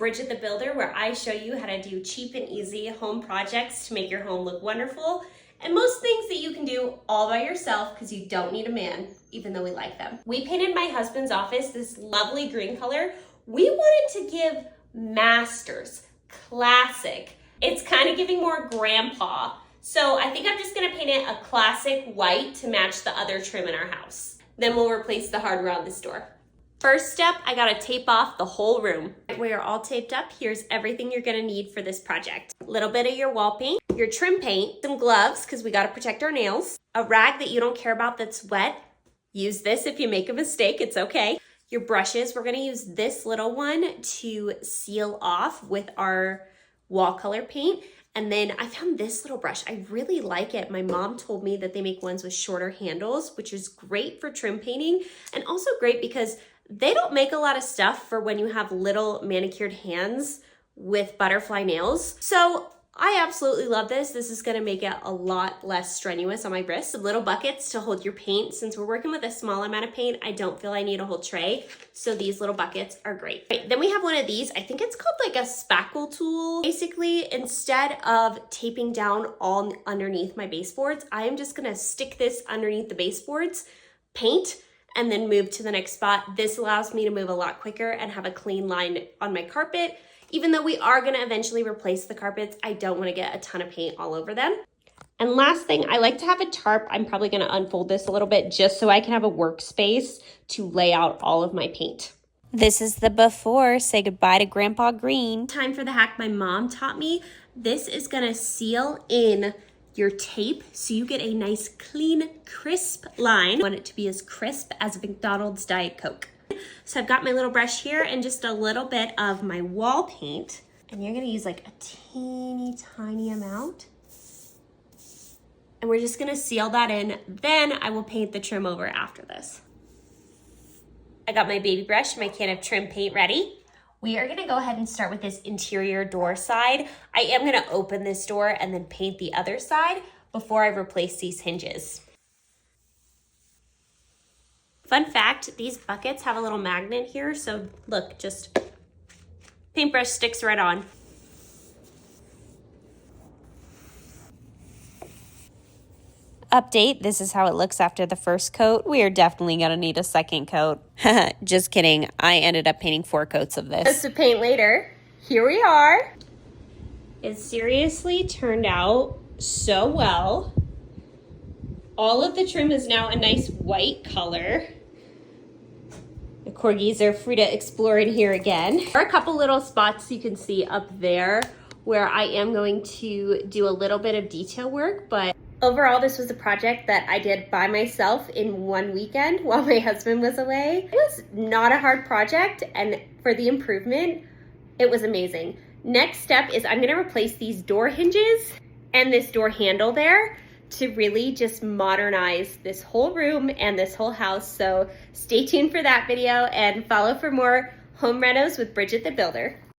Bridget the Builder, where I show you how to do cheap and easy home projects to make your home look wonderful, and most things that you can do all by yourself because you don't need a man, even though we like them. We painted my husband's office this lovely green color. We wanted to give masters, classic. It's kind of giving more grandpa. So I think I'm just gonna paint it a classic white to match the other trim in our house. Then we'll replace the hardware on this door. First step, I gotta tape off the whole room. We are all taped up. Here's everything you're gonna need for this project. A little bit of your wall paint, your trim paint, some gloves, because we gotta protect our nails, a rag that you don't care about that's wet. Use this if you make a mistake, it's okay. Your brushes, we're gonna use this little one to seal off with our wall color paint. And then I found this little brush. I really like it. My mom told me that they make ones with shorter handles, which is great for trim painting, and also great because they don't make a lot of stuff for when you have little manicured hands with butterfly nails. So I absolutely love this. This is gonna make it a lot less strenuous on my wrists. Some little buckets to hold your paint. Since we're working with a small amount of paint, I don't feel I need a whole tray. So these little buckets are great. Right, then we have one of these. I think it's called like a spackle tool. Basically, instead of taping down all underneath my baseboards, I am just gonna stick this underneath the baseboards, paint, and then move to the next spot. This allows me to move a lot quicker and have a clean line on my carpet. Even though we are gonna eventually replace the carpets, I don't wanna get a ton of paint all over them. And last thing, I like to have a tarp. I'm probably gonna unfold this a little bit just so I can have a workspace to lay out all of my paint. This is the before. Say goodbye to Grandpa Green. Time for the hack my mom taught me. This is gonna seal in your tape so you get a nice, clean, crisp line. I want it to be as crisp as a McDonald's Diet Coke. So I've got my little brush here and just a little bit of my wall paint. And you're gonna use like a teeny tiny amount. And we're just gonna seal that in. Then I will paint the trim over after this. I got my baby brush, my can of trim paint ready. We are gonna go ahead and start with this interior door side. I am gonna open this door and then paint the other side before I replace these hinges. Fun fact, these buckets have a little magnet here, so look, just paintbrush sticks right on. Update, this is how it looks after the first coat. We are definitely gonna need a second coat. Just kidding, I ended up painting 4 coats of this. Just to paint later. Here we are. It seriously turned out so well. All of the trim is now a nice white color. The corgis are free to explore in here again. There are a couple little spots you can see up there where I am going to do a little bit of detail work, but overall, this was a project that I did by myself in one weekend while my husband was away. It was not a hard project, and for the improvement, it was amazing. Next step is I'm gonna replace these door hinges and this door handle there to really just modernize this whole room and this whole house. So stay tuned for that video and follow for more home renos with Bridget the Builder.